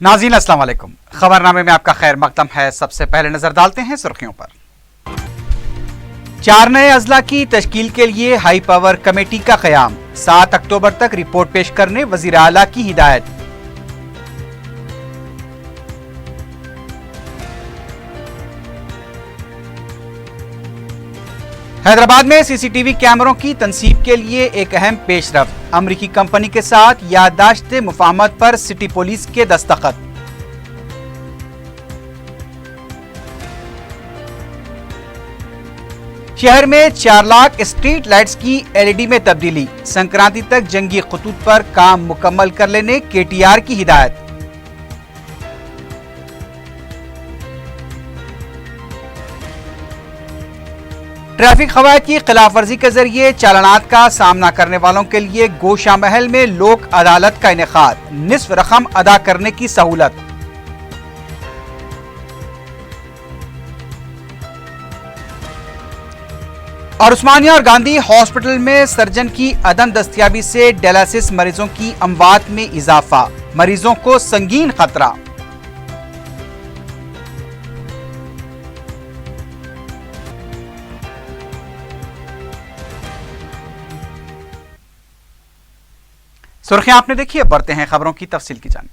नाज़रीन अस्सलाम वालेकुम। खबरनामे में आपका खैर मकदम है। सबसे पहले नजर डालते हैं सुर्खियों पर। 4 नए अजला की तश्कील के लिए हाई पावर कमेटी का क़याम, 7 अक्टूबर तक रिपोर्ट पेश करने वज़ीर आला की हिदायत। हैदराबाद में सीसीटीवी कैमरों की तनसीब के लिए एक अहम पेशरफ्त, अमरीकी कंपनी के साथ याददाश्त मुफाहमत पर सिटी पुलिस के दस्तखत। शहर में 4 लाख स्ट्रीट लाइट्स की एलईडी में तब्दीली, संक्रांति तक जंगी खतूत पर काम मुकम्मल कर लेने केटीआर की हिदायत। ट्रैफिक क़वायद की खिलाफ वर्जी के जरिए चालानात का सामना करने वालों के लिए गोशा महल में लोक अदालत का इनेकाद, निस्फ रकम अदा करने की सहूलत। और उस्मानिया और गांधी हॉस्पिटल में सर्जन की अदम दस्तयाबी से डायलिसिस मरीजों की अमवात में इजाफा, मरीजों को संगीन खतरा। सुर्खियां आपने देखी है, बढ़ते हैं खबरों की तफसील की जानिब।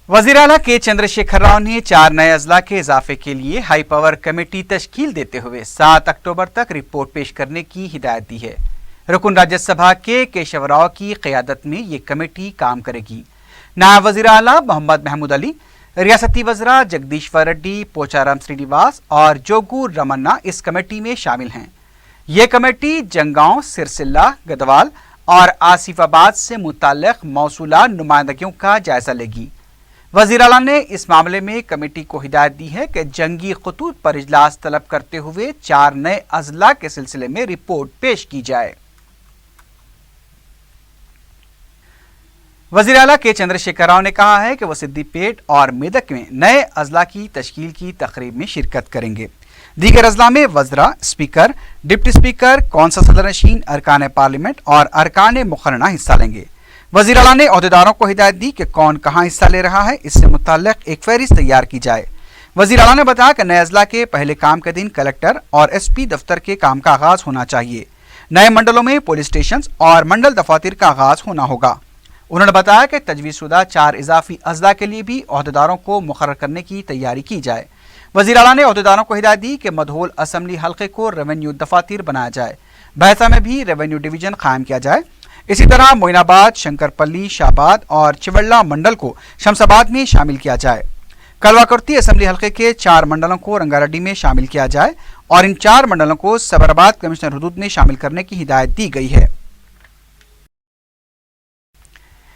वज़ीर आला के चंद्रशेखर राव ने 4 नए अजला के इजाफे के लिए हाई पावर कमेटी तश्कील देते हुए 7 अक्टूबर तक रिपोर्ट पेश करने की हिदायत दी है। रुकन राज्यसभा के केशव राव की क़यादत में ये कमेटी काम करेगी। नायब वज़ीर आला मोहम्मद महमूद अली, रियासती वज़रा जगदीश्वर रेड्डी, पोचाराम श्रीनिवास और जोगू रमन्ना इस कमेटी में शामिल हैं। ये कमेटी जंगांव, सिरसिल्ला, गदवाल और आसिफाबाद से मुताल्लिक़ मौसूला नुमाइंदगियों का जायजा लेगी। वज़ीर आला ने इस मामले में कमेटी को हिदायत दी है कि जंगी खतूत पर इजलास तलब करते हुए 4 नए अजला के सिलसिले में रिपोर्ट पेश की जाए। वज़ीर आला के चंद्रशेखर राव ने कहा है कि वह सिद्दीपेट और मेदक में नए अजला की तश्कील की तकरीब में शिरकत करेंगे। दीगर अजला में वज़रा, स्पीकर, डिप्टी स्पीकर, कौंसल सदर नशीन, अरकान पार्लियामेंट और अरकान मुक़र्रना हिस्सा लेंगे। वज़ीर आला ने अहदेदारों को हिदायत दी कि कौन कहाँ हिस्सा ले रहा है, इससे मुताल्लिक़ एक फहरिस्त तैयार की जाए। वज़ीर आला ने बताया कि नए अजला के पहले काम के दिन कलेक्टर और एसपी दफ्तर के काम का आगाज होना चाहिए। नए मंडलों में पुलिस स्टेशन और मंडल दफातर का आगाज होना होगा। उन्होंने बताया कि तजवीज़शुदा 4 इजाफी अजला के लिए भी अहदेदारों को मुकर्रर करने की तैयारी की जाए। वज़ीर आला ने अहदेदारों को हिदायत दी कि मधोल असम्बली हल्के को रेवेन्यू दफातर बनाया जाए, बहसा में भी रेवेन्यू डिवीजन कायम किया जाए। इसी तरह मोइनाबाद, शंकरपल्ली, शाहबाद और चिवल्ला मंडल को शमसाबाद में शामिल किया जाए। कलवाकुर्ती असम्बली हल्के के 4 मंडलों को रंगारेड्डी में शामिल किया जाए और इन 4 मंडलों को सबराबाद कमिश्नर हुदूद में शामिल करने की हिदायत दी गई है।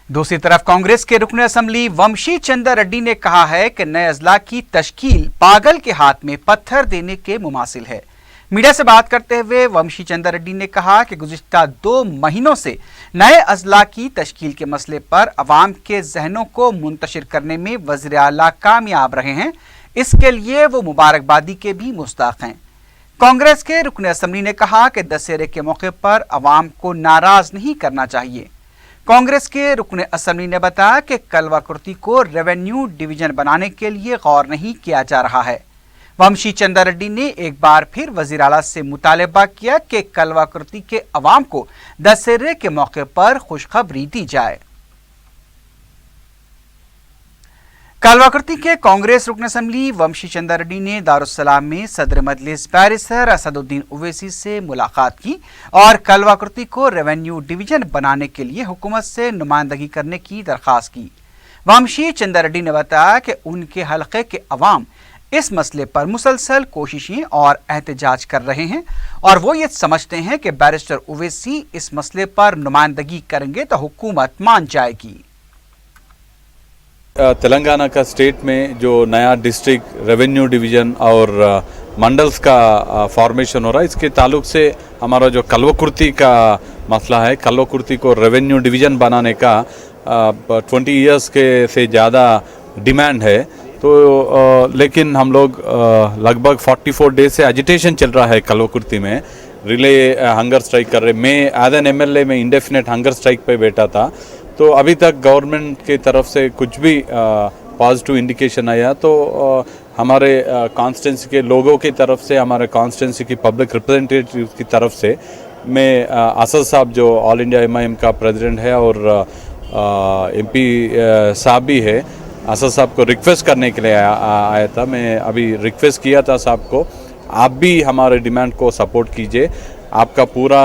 दूसरी तरफ कांग्रेस के रुकन असम्बली वंशी चंद्र रेड्डी ने कहा है कि नए अजला की तश्कील पागल के हाथ में पत्थर देने के मुमासिल है। मीडिया से बात करते हुए वंशी चंद्र रेड्डी ने कहा कि गुज़िश्ता 2 महीनों से नए अजला की तश्कील के मसले पर अवाम के जहनों को मुंतशिर करने में वज़ीर आला कामयाब रहे हैं, इसके लिए वो मुबारकबादी के भी मुस्ताक हैं। कांग्रेस के रुकन असम्बली ने कहा कि दशहरे के मौके पर अवाम को नाराज नहीं करना चाहिए। कांग्रेस के रुकन असम्बली ने बताया कि कलवाकुर्ती को रेवेन्यू डिवीजन बनाने के लिए गौर नहीं किया जा रहा है। वंशी चंद्र रेड्डी ने एक बार फिर वज़ीर आला से मुतालबा किया कि कलवाकुर्ती के अवाम को दशहरे के मौके पर खुशखबरी दी जाए। कलवाकुर्ती के कांग्रेस रुकन असम्बली वंशी चंद्र रेड्डी ने दारुस्सलाम में सदर मजलिस बैरिस्टर असदुद्दीन ओवैसी से मुलाकात की और कलवाकुर्ती को रेवेन्यू डिवीजन बनाने के लिए हुकूमत से नुमाइंदगी करने की दरख्वास्त की। वंशी चंद्र रेड्डी ने बताया कि उनके हलके के अवाम इस मसले पर मुसलसल कोशिशें और एहतजाज कर रहे हैं और वो ये समझते हैं कि बैरिस्टर ओवैसी इस मसले पर नुमाइंदगी करेंगे तो हुकूमत मान जाएगी। तेलंगाना का स्टेट में जो नया डिस्ट्रिक्ट रेवेन्यू डिवीजन और मंडल्स का फॉर्मेशन हो रहा है, इसके ताल्लुक से हमारा जो कलवाकुर्ती का मसला है, कलवाकुर्ती को रेवेन्यू डिवीजन बनाने का 20 इयर्स के से ज़्यादा डिमांड है। तो लेकिन हम लोग लगभग 44 डेज से एजिटेशन चल रहा है कलवाकुर्ती में। रिले हंगर स्ट्राइक कर रहे। मैं एज एन एमएलए में इंडेफिनेट हंगर स्ट्राइक पे बैठा था, तो अभी तक गवर्नमेंट की तरफ से कुछ भी पॉजिटिव इंडिकेशन आया तो हमारे कॉन्स्टिट्यूंसी के लोगों की तरफ से, हमारे कॉन्स्टिट्यूंसी की पब्लिक रिप्रेजेंटेटिव की तरफ से मैं असद साहब जो ऑल इंडिया एमआईएम का प्रेसिडेंट है और एमपी साहब भी है, असद साहब को रिक्वेस्ट करने के लिए आया था। मैं अभी रिक्वेस्ट किया था साहब को, आप भी हमारे डिमांड को सपोर्ट कीजिए, आपका पूरा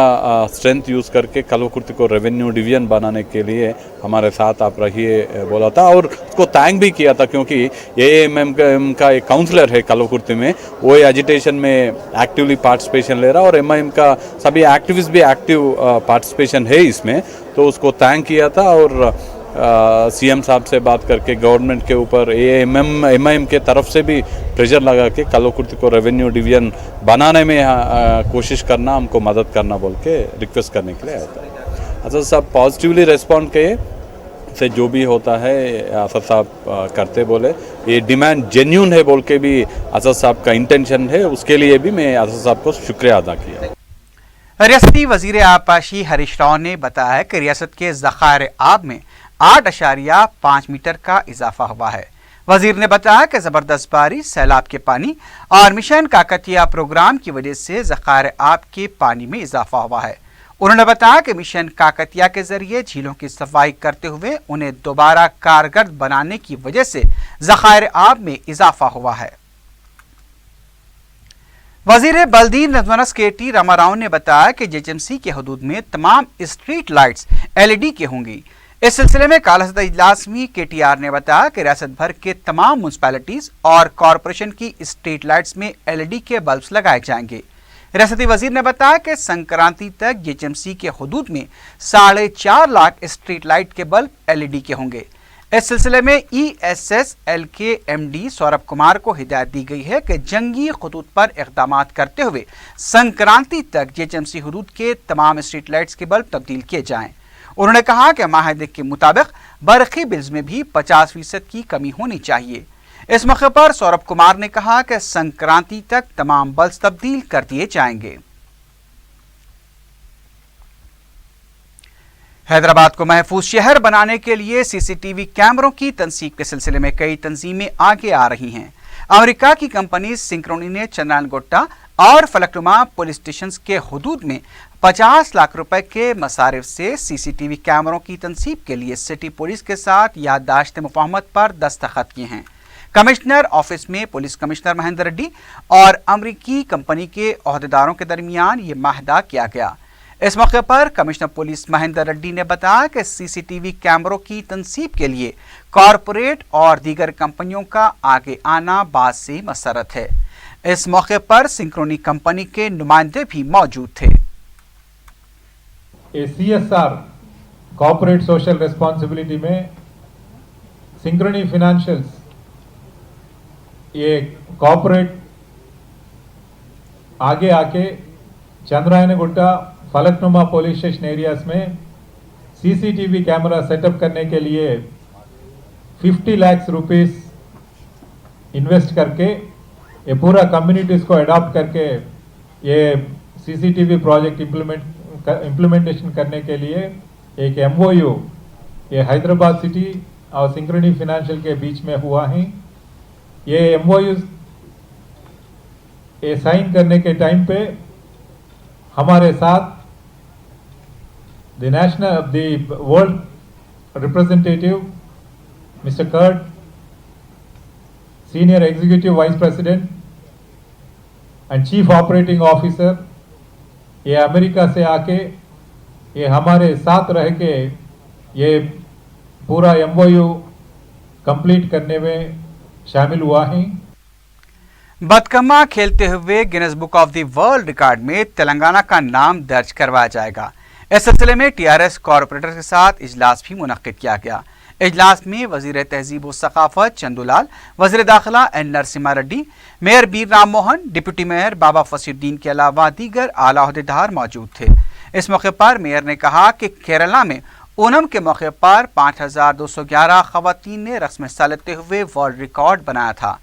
स्ट्रेंथ यूज़ करके कल्वकुर्ती को रेवेन्यू डिवीजन बनाने के लिए हमारे साथ आप रहिए बोला था। और उसको थैंक भी किया था क्योंकि एएमएम का एक काउंसलर है कल्वकुर्ती में, वो यजिटेशन में एक्टिवली पार्टिसिपेशन ले रहा है और एमआईएम का सभी एक्टिविस्ट भी एक्टिव पार्टिसिपेशन है इसमें, तो उसको थैंक किया था। और सीएम साहब से बात करके गवर्नमेंट के ऊपर एमआईएम के तरफ से भी प्रेशर लगा के कल्वकुर्ती को रेवेन्यू डिवीजन बनाने में कोशिश करना, हमको मदद करना बोल के रिक्वेस्ट करने के लिए आया था। असद साहब पॉजिटिवली रेस्पॉन्ड किए, से जो भी होता है असद साहब करते बोले, ये डिमांड जेन्यून है बोल के भी असद साहब का इंटेंशन है, उसके लिए भी मैं असद साहब को शुक्रिया अदा किया। रियासती वजीर आबपाशी हरीश राव ने बताया कि रियासत के ज़खायर आब में 8.5 मीटर का इजाफा हुआ है। वजीर ने बताया कि जबरदस्त बारिश, सैलाब के पानी और मिशन काकतिया प्रोग्राम की वजह से ज़खायर आब के पानी में इजाफा हुआ है। उन्होंने बताया कि मिशन काकतिया के जरिए झीलों की सफाई करते हुए उन्हें दोबारा कारगर बनाने की वजह से ज़खायर आब में इजाफा हुआ है। वजीर बल्दी नजमनस KT रामाराव ने बताया कि जेएचएमसी के हदूद में तमाम स्ट्रीट लाइट्स LED के होंगी। इस सिलसिले में काला सदर इजलास में KTR ने बताया कि रियासत भर के तमाम म्यूनसिपैलिटीज और कॉरपोरेशन की स्ट्रीट लाइट्स में LED के बल्ब्स लगाए जाएंगे। रियासती वजीर ने बताया कि संक्रांति तक जेएचएमसी के हदूद में 4.5 लाख स्ट्रीट लाइट के बल्ब LED के होंगे। इस सिलसिले में ESSL के MD सौरभ कुमार को हिदायत दी गई है कि जंगी खतूत पर इक़दाम करते हुए संक्रांति तक जेएचएमसी हदूद के तमाम स्ट्रीट लाइट्स के बल्ब तब्दील किए जाएं। उन्होंने कहा कि माहिदे के मुताबिक बरक़ी बिल्स में भी 50% की कमी होनी चाहिए। इस मौके पर सौरभ कुमार ने कहा कि संक्रांति तक तमाम बल्ब तब्दील कर दिए जाएंगे। हैदराबाद को महफूज शहर बनाने के लिए CCTV कैमरों की तनसीब के सिलसिले में कई तंजीमें आगे आ रही हैं। अमेरिका की कंपनी सिंक्रोनी ने चंद्रायनगुट्टा और फलकनुमा पुलिस स्टेशन के हदूद में 50 लाख रुपए के मसारिफ से CCTV कैमरों की तनसीब के लिए सिटी पुलिस के साथ याददाश्त मुफाहमत पर दस्तखत किए हैं। कमिश्नर ऑफिस में पुलिस कमिश्नर महेंद्र रेड्डी और अमरीकी कंपनी के ओहदेदारों के दरमियान ये माहदा किया गया। इस मौके पर कमिश्नर पुलिस महेंद्र रेड्डी ने बताया कि CCTV कैमरों की तनसीब के लिए कॉरपोरेट और दीगर कंपनियों का आगे आना बात से मसरत है। इस मौके पर सिंक्रोनी कंपनी के नुमाइंदे भी मौजूद थे। CSR कॉर्पोरेट सोशल रिस्पॉन्सिबिलिटी में सिंक्रोनी फाइनेंशियल्स ये कॉर्पोरेट आगे आके Chandrayangutta Falaknuma police station areas में CCTV कैमरा सेटअप करने के लिए 50 लाख रुपीस इन्वेस्ट करके ये पूरा कम्युनिटीज़ को अडॉप्ट करके ये CCTV प्रोजेक्ट इम्प्लीमेंटेशन करने के लिए एक MOU ये हैदराबाद सिटी और सिंक्रोनी फाइनेंशियल के बीच में हुआ है। ये MOU ये साइन करने के टाइम पे हमारे साथ the world representative Mr. Kurt, Senior Executive Vice President and Chief Operating Officer ये अमेरिका से आके ये हमारे साथ रह के ये पूरा MOU कंप्लीट करने में शामिल हुआ है। बदकम्मा खेलते हुए Guinness book of the world record में तेलंगाना का नाम दर्ज करवाया जाएगा। इस सिलसिले में TRS कॉरपोरेटर के साथ इजलास भी मुनक्किद किया गया। इजलास में वजीर तहजीब व सकाफत चंदूलाल, वजीर दाखिला N नरसिम्हा रेड्डी, मेयर बीर राम मोहन, डिप्टी मेयर बाबा फसीउद्दीन के अलावा दीगर आला अहदेदार मौजूद थे। इस मौके पर मेयर ने कहा कि केरला में ओनम के मौके पर 5211 खवातीन ने रस्म हिस्सा लेते हुए वर्ल्ड रिकॉर्ड बनाया था।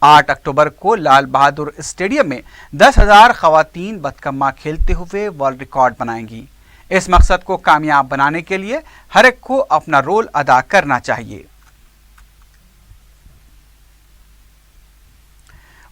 8 अक्टूबर को लाल बहादुर स्टेडियम में 10,000 खवातीन बतकम्मा खेलते हुए वर्ल्ड रिकॉर्ड बनाएंगी। इस मकसद को कामयाब बनाने के लिए हर एक को अपना रोल अदा करना चाहिए।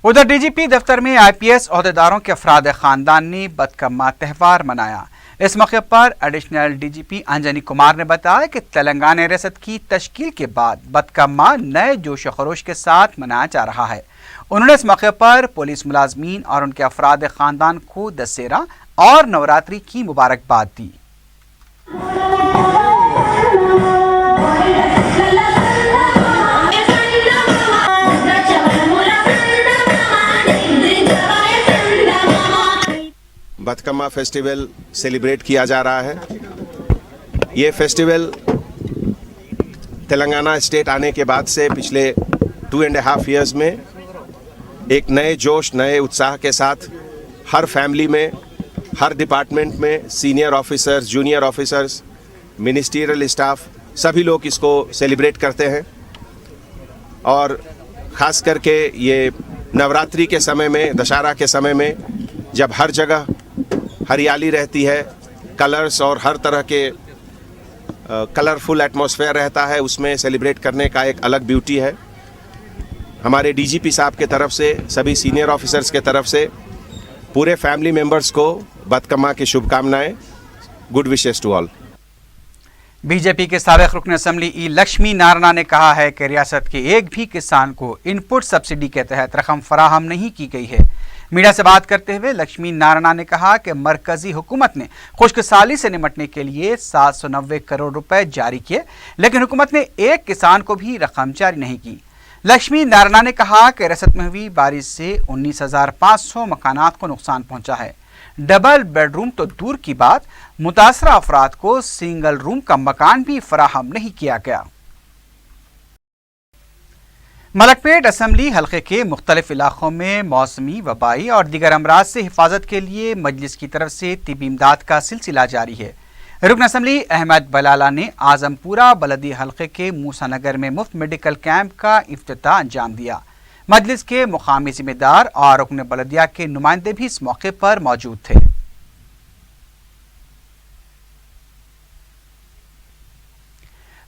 उधर डीजीपी दफ्तर में आईपीएस ओहदेदारों के अफराद खानदान ने बतकम्मा त्यौहार मनाया। इस मौके पर एडिशनल डीजीपी अंजनी कुमार ने बताया कि तेलंगाना रियासत की तश्कील के बाद बतकम्मा नए जोश खरोश के साथ मनाया जा रहा है। उन्होंने इस मौके पर पुलिस मुलाजमीन और उनके अफराद खानदान को दशहरा और नवरात्रि की मुबारकबाद दी। बतकम्मा फेस्टिवल सेलिब्रेट किया जा रहा है। ये फेस्टिवल तेलंगाना स्टेट आने के बाद से पिछले 2.5 इयर्स में एक नए जोश, नए उत्साह के साथ हर फैमिली में, हर डिपार्टमेंट में senior officers, junior officers, ministerial staff सभी लोग इसको सेलिब्रेट करते हैं। और ख़ास करके ये नवरात्रि के समय में, दशहरा के समय में, जब हर जगह हरियाली रहती है, कलर्स और हर तरह के कलरफुल एटमॉस्फेयर रहता है, उसमें सेलिब्रेट करने का एक अलग ब्यूटी है। हमारे डीजीपी साहब के तरफ से, सभी सीनियर ऑफिसर्स के तरफ से पूरे फैमिली मेंबर्स को बतकम्मा की शुभकामनाएं। Good wishes to all. BJP के साबिक रुकन असम्बली ई लक्ष्मी नारायण ने कहा है कि रियासत के एक भी किसान को इनपुट सब्सिडी के तहत रकम फराहम नहीं की गई है। मीडिया से बात करते हुए लक्ष्मी नारायण ने कहा कि मरकजी हुकूमत ने खुश्क साली से निपटने के लिए 790 करोड़ रुपए जारी किए, लेकिन हुकूमत ने एक किसान को भी रकम जारी नहीं की। लक्ष्मी नारायण ने कहा कि रियासत में हुई बारिश से 19,500 मकानात को नुकसान पहुंचा है। डबल बेडरूम तो दूर की बात, मुतासरा अफराद को सिंगल रूम का मकान भी फराहम नहीं किया गया। मलकपेट असम्बली हल्के के मुख्तलिफ इलाकों में मौसमी, वबाई और दीगर अमराज से हिफाजत के लिए मजलिस की तरफ से तिबी इमदाद का सिलसिला जारी है। रुकन असम्बली अहमद बलाला ने आजमपुरा बलदी हल्के के मूसा नगर में मुफ्त मेडिकल कैंप का इफ्तिताह अंजाम दिया। मजलिस के मुकामी जिम्मेदार और रुकन बलदिया के नुमाइंदे भी इस मौके पर मौजूद थे।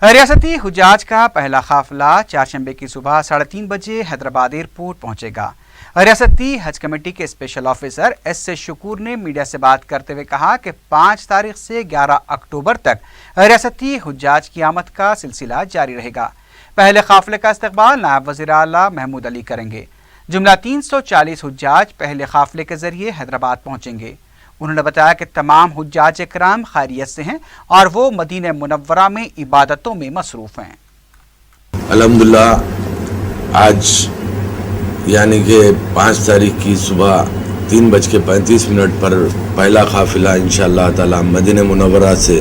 रियासती हुजाज का पहला काफिला चारशंबे की सुबह 3:30 बजे हैदराबाद एयरपोर्ट पहुंचेगा। रियासती हज कमेटी के स्पेशल ऑफिसर एस शकूर ने मीडिया से बात करते हुए कहा कि 5 तारीख से 11 अक्टूबर तक रियासती हुजाज की आमद का सिलसिला जारी रहेगा। पहले काफिले का इस्तकबाल नायब वज़ीर आला महमूद अली करेंगे। जुमला 340 हुज्जाज पहले काफिले के जरिए हैदराबाद पहुंचेंगे। उन्होंने बताया कि तमाम हुज्जाज इकराम खैरियत से हैं और वो मदीना मुनव्वरा में इबादतों में मसरूफ़ हैं। अल्हम्दुलिल्लाह आज यानी कि 5 तारीख की सुबह 3:35 पर पहला काफिला इंशाअल्लाह ताला मदीना मुनव्वरा से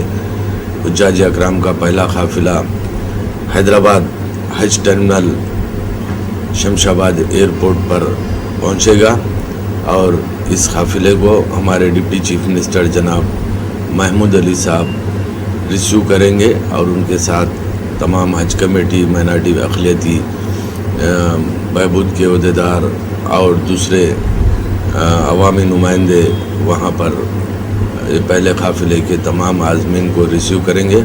हुज्जाज इकराम का पहला काफिला हैदराबाद हज टर्मिनल शमशाबाद एयरपोर्ट पर पहुंचेगा और इस काफिले को हमारे डिप्टी चीफ मिनिस्टर जनाब महमूद अली साहब रिसीव करेंगे और उनके साथ तमाम हज कमेटी, माइनॉरिटी अक़लियती, बहबूद के अहदेदार और दूसरे अवामी नुमाइंदे वहाँ पर पहले काफिले के तमाम आज़मीन को रिसीव करेंगे।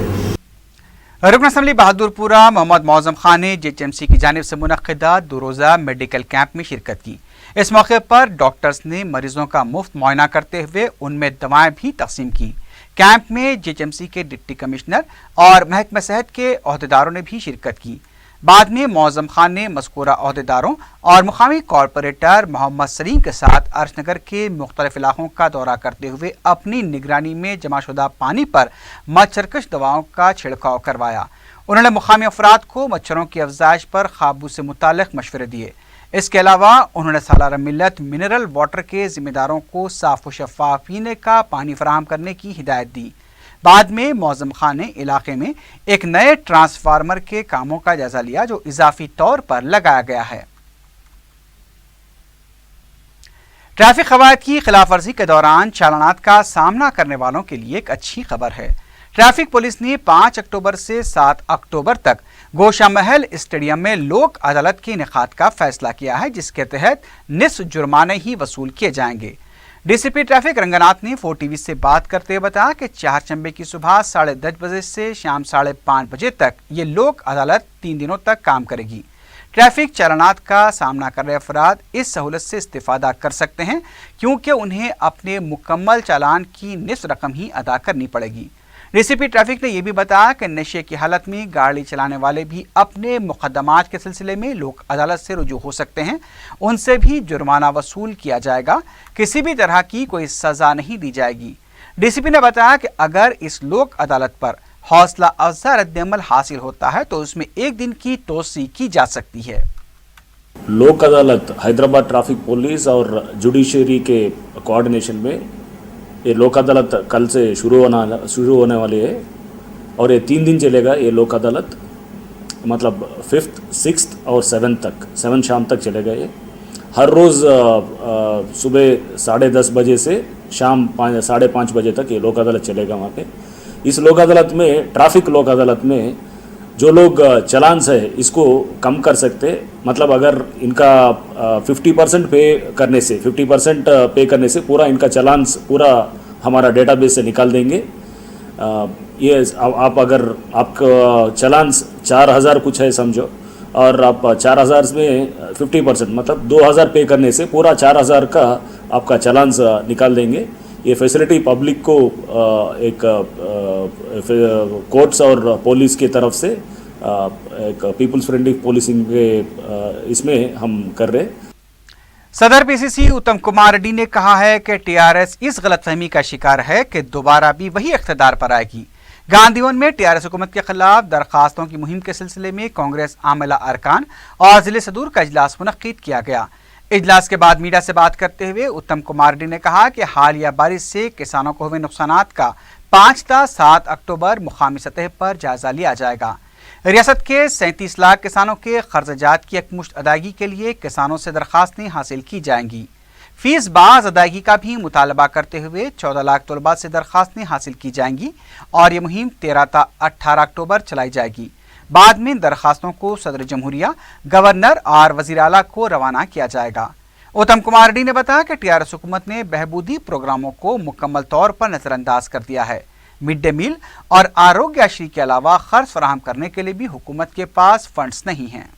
रुकन असम्बली बहादुरपुरा मोहम्मद मौज़म खान ने JHMC की जानिब से मुनक़्क़िदा 2 रोज़ा मेडिकल कैंप में शिरकत की। इस मौके पर डॉक्टर्स ने मरीजों का मुफ्त मुआयना करते हुए उनमें दवाएं भी तकसीम की। कैंप में JHMC के डिप्टी कमिश्नर और महकमा सेहत के अहदेदारों ने भी शिरकत की। बाद में मौज़म खान ने मज़कूरा अहदेदारों और मुकामी कॉरपोरेटर मोहम्मद सलीम के साथ अर्शनगर के मुख्तलिफ इलाकों का दौरा करते हुए अपनी निगरानी में जमाशुदा पानी पर मच्छरकश दवाओं का छिड़काव करवाया। उन्होंने मुकामी अफराद को मच्छरों की अफजाइश पर काबू से मुताल्लिक़ मशवरे दिए। इसके अलावा उन्होंने सालार मिल्लत मिनरल वाटर के जिम्मेदारों को साफ व शफाफ पीने का पानी फराहम करने की हिदायत दी। बाद में मौज़म खान ने इलाके में एक नए ट्रांसफार्मर के कामों का जायजा लिया जो इजाफी तौर पर लगाया गया है। ट्रैफिक कवायद की खिलाफ वर्जी के दौरान चालानात का सामना करने वालों के लिए एक अच्छी खबर है। ट्रैफिक पुलिस ने 5 अक्टूबर से 7 अक्टूबर तक गोशा महल स्टेडियम में लोक अदालत के इनेकाद का फैसला किया है, जिसके तहत निस्फ जुर्माने ही वसूल किए जाएंगे। डीसीपी ट्रैफिक रंगनाथ ने 4TV से बात करते हुए बताया कि 4 चंबे की सुबह 10:30 बजे से शाम 5:30 बजे तक ये लोक अदालत 3 दिनों तक काम करेगी। ट्रैफिक चालानात का सामना कर रहे अफराद इस सहूलत से इस्तिफादा कर सकते हैं, क्योंकि उन्हें अपने मुकम्मल चालान की निस्फ रकम ही अदा करनी पड़ेगी। डीसीपी ट्रैफिक ने यह भी बताया कि नशे की हालत में गाड़ी चलाने वाले भी अपने मुकदमात के सिलसिले में लोक अदालत से रुजू हो सकते हैं, उनसे भी जुर्माना वसूल किया जाएगा, किसी भी तरह की कोई सजा नहीं दी जाएगी। डीसीपी ने बताया कि अगर इस लोक अदालत पर हौसला अफजा रद्द-ए-अमल हासिल होता है तो उसमें 1 दिन की तोसी की जा सकती है। लोक अदालत हैदराबाद ट्रैफिक पुलिस और जुडिशरी के कोऑर्डिनेशन में ये लोक अदालत कल से शुरू होने वाली है और ये 3 दिन चलेगा। ये लोक अदालत मतलब 5th, 6th और 7th तक, 7 शाम तक चलेगा। ये हर रोज़ सुबह 10:30 बजे से शाम 5:30 बजे तक ये लोक अदालत चलेगा वहाँ पे। इस लोक अदालत में, ट्रैफिक लोक अदालत में जो लोग चलान है इसको कम कर सकते, मतलब अगर इनका 50% पे करने से 50% पे करने से पूरा इनका चलान पूरा हमारा डेटाबेस से निकाल देंगे। ये आप अगर आपका चलान 4000 कुछ है समझो, और आप 4000 में 50% मतलब 2000 पे करने से पूरा 4000 का आपका चलान निकाल देंगे। ये फैसिलिटी पब्लिक को एक कोर्ट्स और पुलिस की तरफ से एक पीपल्स फ्रेंडली पुलिसिंग के इसमें हम कर रहे हैं। सदर पीसीसी उत्तम कुमार रेड्डी ने कहा है कि टीआरएस इस गलतफहमी का शिकार है कि दोबारा भी वही इख्तियार पर आएगी। गांधीवन में टीआरएस हुकूमत के खिलाफ दरखास्तों की मुहिम के सिलसिले में कांग्रेस आमला अरकान और जिले सदूर का इजलास मुनक्किद किया गया। इजलास के बाद मीडिया से बात करते हुए उत्तम कुमार रेड्डी ने कहा कि हालिया बारिश से किसानों को हुए नुकसानात का 5 से 7 अक्टूबर मुकामी सतह पर जायजा लिया जाएगा। रियासत के 37 लाख किसानों के कर्जजात की एकमुश्त अदायगी के लिए किसानों से दरखास्तें हासिल की जाएंगी। फीस बाज अदायगी का भी मुतालबा करते हुए 14 लाख तलबा से दरखास्तें हासिल की जाएंगी और ये मुहिम 13 से 18 अक्टूबर चलाई जाएगी। बाद में दरखास्तों को सदर जमहूरिया, गवर्नर और वजीर आला को रवाना किया जाएगा। उत्तम कुमार रेड्डी ने बताया कि टीआरएस हुकूमत ने बहबूदी प्रोग्रामों को मुकम्मल तौर पर नजरअंदाज कर दिया है। मिड डे मील और आरोग्य आश्री के अलावा खर्च फराहम करने के लिए भी हुकूमत के पास फंड्स नहीं हैं।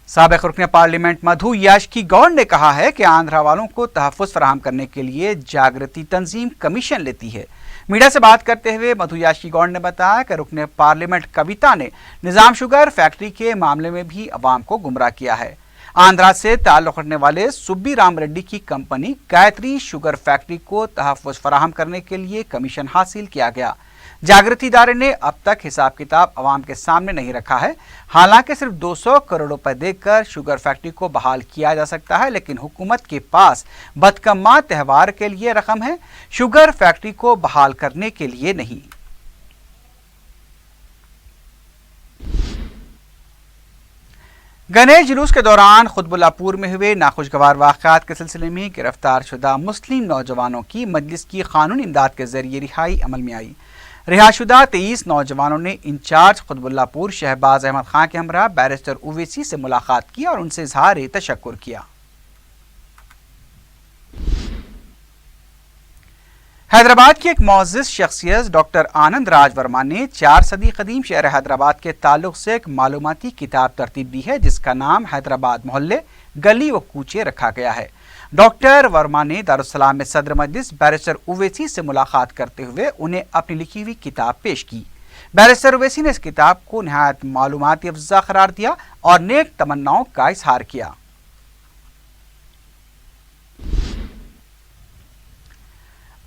साबिक रुकन पार्लियामेंट मधु याशकी गौड़ ने कहा है कि आंध्रा वालों को तहफ़्फ़ुज़ फराहम करने के लिए जागृति तंजीम कमीशन लेती है। मीडिया से बात करते हुए मधु याशकी गौड़ ने बताया कि रुकन पार्लियामेंट कविता ने निज़ाम शुगर फैक्ट्री के मामले में भी अवाम को गुमराह किया है। आंध्रा से ताल्लुक़ रखने वाले सुब्बी राम रेड्डी की कंपनी गायत्री शुगर फैक्ट्री को तहफ़्फ़ुज़ फराहम करने के लिए कमीशन हासिल किया गया। जागृति इदारे ने अब तक हिसाब किताब अवाम के सामने नहीं रखा है। हालांकि सिर्फ 200 करोड़ रुपए देकर शुगर फैक्ट्री को बहाल किया जा सकता है, लेकिन हुकूमत के पास बदकम्मा त्यौहार के लिए रकम है, शुगर फैक्ट्री को बहाल करने के लिए नहीं। गणेश जुलूस के दौरान खुतबुल्लापुर में हुए नाखुशगवार वाक़यात के सिलसिले में गिरफ्तार शुदा मुस्लिम नौजवानों की मजलिस की कानूनी इमदाद के जरिए रिहाई अमल में आई। रिहाशुदा 23 नौजवानों ने इंचार्ज खुतबुल्लापुर शहबाज अहमद खां के हमरा बैरिस्टर उवैसी से मुलाकात की और उनसे इजहार तशक्कुर किया। हैदराबाद की एक मोअज़्ज़िज़ शख्सियत डॉक्टर आनंद राज वर्मा ने 4 सदी कदीम शहर हैदराबाद के ताल्लुक से एक मालूमाती किताब तरतीब दी है, जिसका नाम हैदराबाद मोहल्ले, गली व कूचे रखा गया है। डॉक्टर वर्मा ने दारुस्सलाम में सदर मजलिस बैरिस्टर उवैसी से मुलाकात करते हुए उन्हें अपनी लिखी हुई किताब पेश की। बैरिस्टर उवैसी ने इस किताब को निहायत मालूमाती अफ़ज़ा करार दिया और नेक तमन्नाओं का इजहार किया।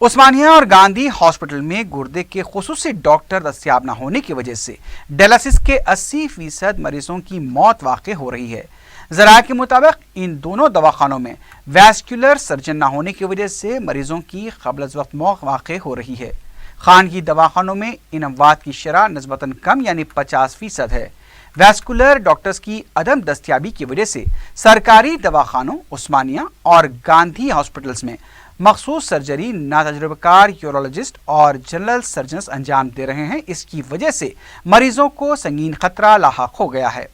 उस्मानिया और गांधी हॉस्पिटल में गुर्दे के खुसूसी डॉक्टर दस्तयाब न होने की वजह से डायलिसिस के 80% मरीजों की मौत वाक़ई हो रही है। ज़रा के मुताबिक इन दोनों दवाखानों में वैस्कुलर सर्जन न होने की वजह से मरीजों की क़ब्ल अज़ वक्त मौत वाक़ई हो रही है। खानगी दवाखानों में इन अमवात की शरह निस्बतन कम यानी 50% है। वैस्कुलर डॉक्टर्स की अदम दस्तयाबी की वजह से सरकारी दवाखानों उस्मानिया और गांधी हॉस्पिटल्स में मखसूस सर्जरी नातजुर्बेकार यूरोलॉजिस्ट और जनरल सर्जन्स अंजाम दे रहे हैं। इसकी वजह से मरीजों को संगीन खतरा लाहक हो गया है।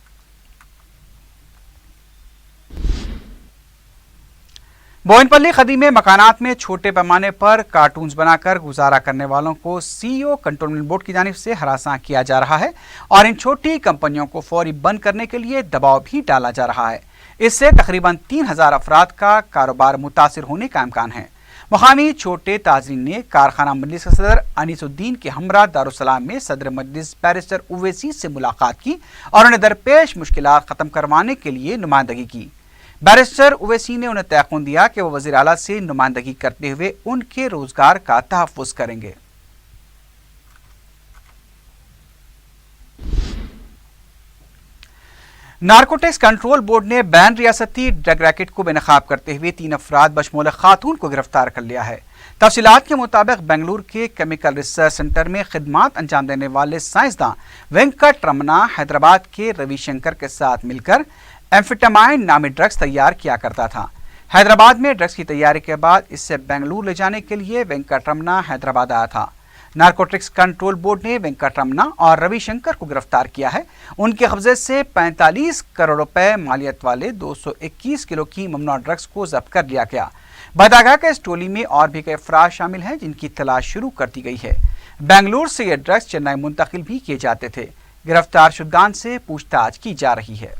बोयनपल्ली खदी में मकानात में छोटे पैमाने पर कार्टून्स बनाकर गुजारा करने वालों को सीईओ कंटोनमेंट बोर्ड की जानिब से हरासा किया जा रहा है और इन छोटी कंपनियों को फौरी बंद करने के लिए दबाव भी डाला जा रहा है। इससे तकरीबन 3000 अफराद का कारोबार मुतासिर होने का इम्कान है। मुकामी छोटे ताजरीन ने कारखाना मजलिस के सदर अनीसुद्दीन के हमरा दारुस्सलाम में सदर मजलिस बैरिस्टर उवैसी से मुलाकात की और उन्हें दरपेश मुश्किलात खत्म करवाने के लिए नुमाइंदगी की। बैरिस्टर उवैसी ने उन्हें तयक़ुन दिया कि वो वज़ीर आला से नुमाइंदगी करते हुए उनके रोजगार का तहफ़्फ़ुज़ करेंगे। नारकोटिक्स कंट्रोल बोर्ड ने बैन रियासती ड्रग रैकेट को बेनकाब करते हुए 3 अफराद बशमूल खातून को गिरफ्तार कर लिया है। तफसीलात के मुताबिक बेंगलुरु के केमिकल रिसर्च सेंटर में खिदमात अंजाम देने वाले साइंसदान वेंकट रमना हैदराबाद के रविशंकर के साथ मिलकर एम्फेटामाइन नामी ड्रग्स तैयार किया करता था। हैदराबाद में ड्रग्स की तैयारी के बाद इससे बेंगलुरु ले जाने के लिए वेंकट रमना हैदराबाद आया था। नारकोटिक्स कंट्रोल बोर्ड ने वेंकट रमना और रविशंकर को गिरफ्तार किया है। उनके कब्जे से 45 करोड़ रुपए मालियत वाले 221 किलो की ममनुआ ड्रग्स को जब्त कर लिया गया। बताया कि इस टोली में और भी कई अफराद शामिल हैं जिनकी तलाश शुरू कर दी गई है। बेंगलुरु से ये ड्रग्स चेन्नई मुंतकिल भी किए जाते थे। गिरफ्तार शुदगान से पूछताछ की जा रही है।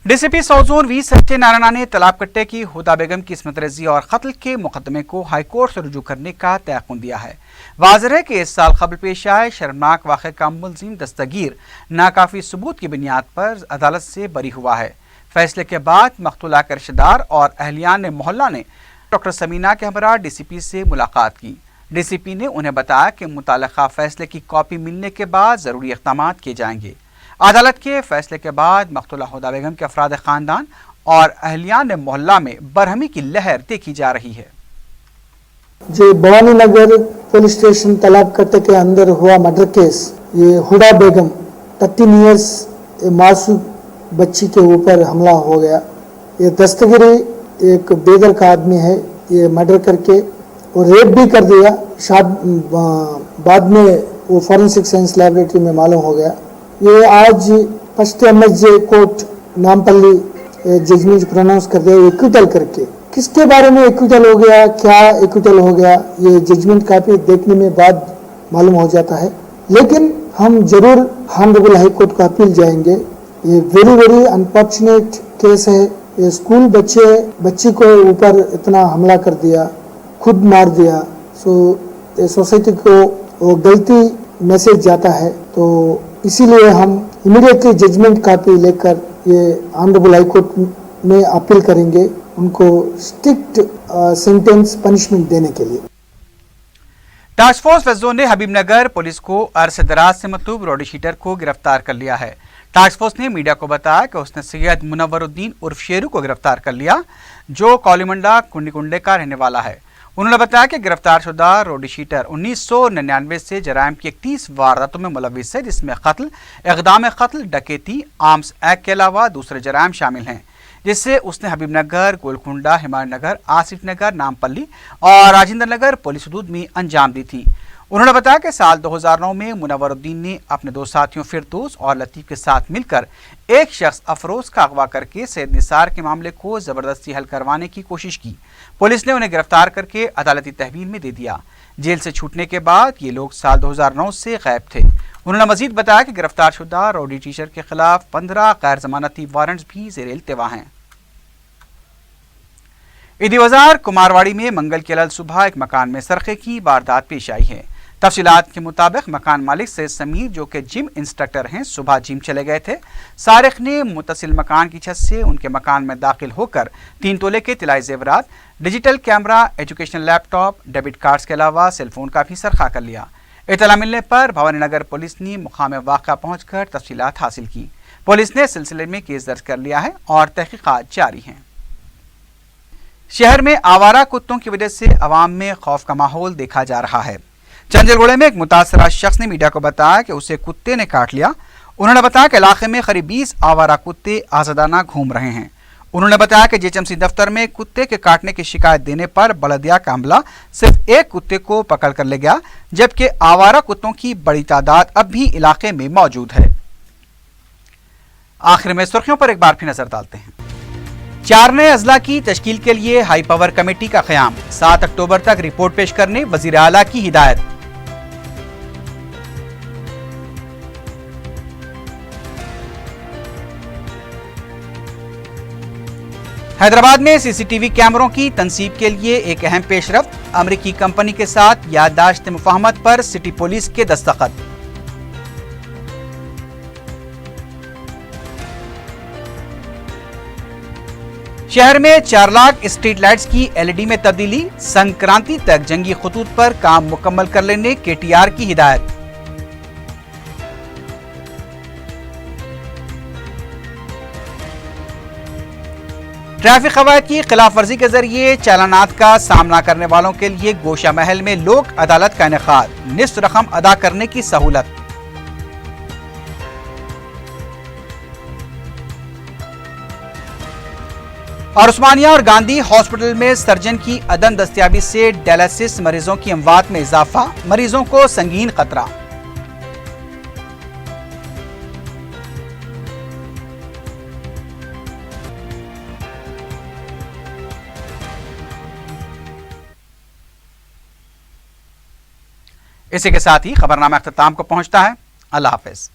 DCP south zone V Satyanarayana ने तालाब कट्टे की हुदा बेगम की इस्मत रेजी और कत्ल के मुकदमे को हाईकोर्ट से रुजू करने का तयक़ुन दिया है। वाज़ेह है कि इस साल कबल पेश आए शर्मनाक वाक़े का मुलज़िम दस्तगीर नाकाफी सबूत की बुनियाद पर अदालत से बरी हुआ है। फैसले के बाद मकतूला के रिश्तेदार और अहलियान मोहल्ला ने डॉक्टर समीना के हमरा डीसीपी से मुलाकात की। डीसीपी ने उन्हें बताया कि मुताल्लिक़ा फैसले की कॉपी मिलने के बाद ज़रूरी इक़दाम किए जाएंगे। अदालत के फैसले के बाद मकतूला हुदा बेगम के अफराद ख़ानदान और अहलियान मोहल्ला में बरहमी की लहर देखी जा रही है। जो भवानी नगर पुलिस स्टेशन तालाब कट्टे के अंदर हुआ मर्डर केस, ये हुदा बेगम 13 इयर्स मासूम बच्ची के ऊपर हमला हो गया। ये दस्तगिरी एक बेदर का आदमी है, ये मर्डर करके और रेप भी कर दिया। बाद में वो फॉरेंसिक साइंस लैबोरेटरी में मालूम हो गया। ये आज first MSJ court Nampally judgment pronounce कर दिया एक्विटल करके। किसके बारे में एक्विटल हो गया, क्या एक्विटल हो गया, ये जजमेंट काफी देखने में बाद मालूम हो जाता है। लेकिन हम जरूर ऑनरेबल हाई कोर्ट को अपील जाएंगे। ये वेरी अनफॉर्चुनेट केस है। ये स्कूल बच्ची को ऊपर इतना हमला कर दिया, खुद मार दिया। सो सोसाइटी को वो गलती मैसेज जाता है। तो इसीलिए हम इमीडिएटली जजमेंट कॉपी लेकर ये ऑनरेबल हाई कोर्ट में अपील करेंगे उनको स्ट्रिक्ट सेंटेंस पनिशमेंट देने के लिए। टास्क फोर्स वेस्ट जोन ने हबीबनगर पुलिस को अरसे दराज से मतलूब रोडी शीटर को गिरफ्तार कर लिया है। टास्क फोर्स ने मीडिया को बताया कि उसने सैयद मुनव्वरुद्दीन उर्फ शेरू को गिरफ्तार कर लिया, जो कौलीमंडा कुंडी का रहने वाला है। उन्होंने बताया कि गिरफ्तार शुदा रोडी शीटर 1999 से जराइम की 31 वारदातों में मुलविस है, जिसमें कत्ल, इक़दाम कत्ल, डकैती, आर्म्स एक्ट के अलावा दूसरे जराइम शामिल हैं, जिससे उसने हबीबनगर, गोलकुंडा, हिमायतनगर, आसिफ नगर, नामपल्ली और राजेंद्र नगर पुलिस हदूद में अंजाम दी थी। उन्होंने बताया कि साल 2009 में मुनव्वरुद्दीन ने अपने 2 साथियों फिरदौस और लतीफ़ के साथ मिलकर एक शख्स अफरोज का अगवा करके सैयद निसार के मामले को ज़बरदस्ती हल करवाने की कोशिश की। पुलिस ने उन्हें गिरफ्तार करके अदालती तहवील में दे दिया। जेल से छूटने के बाद ये लोग साल 2009 से गायब थे। उन्होंने मजीद बताया कि गिरफ्तार शुदा रोडी टीचर के खिलाफ 15 गैर जमानती वारंट्स भी ज़ेर इल्तिवा हैं। ईदी बाजार कुमारवाड़ी में मंगल की अलग सुबह एक मकान में सरखे की वारदात पेश आई है। तफसीलात के मुताबिक मकान मालिक सैयद समीर, जो कि जिम इंस्ट्रक्टर हैं, सुबह जिम चले गए थे। सारिक ने मुतसिल मकान की छत से उनके मकान में दाखिल होकर 3 तोले के तिलाई जेवरात, digital camera, educational laptop, debit cards के अलावा सेलफोन का भी सरखा कर लिया। इत्तला मिलने पर भवानी नगर पुलिस ने मुकाम वाक़ा पहुंचकर तफसीलात हासिल की। पुलिस ने सिलसिले में केस दर्ज कर लिया है और तहकीकात जारी हैं। शहर में आवारा कुत्तों की वजह से अवाम में खौफ का माहौल देखा जा रहा है। चंजरगोड़े में एक मुतासरा शख्स ने मीडिया को बताया कि उसे कुत्ते ने काट लिया। उन्होंने बताया कि इलाके में करीब 20 आवारा कुत्ते आज़ादाना घूम रहे हैं। उन्होंने बताया कि जेएचएमसी दफ्तर में कुत्ते के काटने की शिकायत देने पर बलदिया का अमला सिर्फ एक कुत्ते को पकड़ कर ले गया, जबकि आवारा कुत्तों की बड़ी तादाद अब भी इलाके में मौजूद है। आखिर में सुर्खियों पर एक बार फिर नजर डालते हैं। 4 नए अजला की तश्कील के लिए हाई पावर कमेटी का क़याम, 7 अक्टूबर तक रिपोर्ट पेश करने वजीर आला की हिदायत। हैदराबाद में सीसीटीवी कैमरों की तनसीब के लिए एक अहम पेशरफ्त, अमरीकी कंपनी के साथ याददाश्त मुफाहमत पर सिटी पुलिस के दस्तखत। शहर में 4 लाख स्ट्रीट लाइट्स की एलईडी में तब्दीली, संक्रांति तक जंगी खतूत पर काम मुकम्मल कर लेने केटीआर की हिदायत। ट्रैफिक कवायद की खिलाफ वर्जी के जरिए चालानात का सामना करने वालों के लिए गोशा महल में लोक अदालत का इनेकाद, निस्फ रकम अदा करने की सहूलत। और उस्मानिया और गांधी हॉस्पिटल में सर्जन की अदम दस्तयाबी से डायलिसिस मरीजों की अमवात में इजाफा, मरीजों को संगीन खतरा। इसी के साथ ही खबरनामा अख्ताम को पहुंचता है। अल्लाह हाफिज।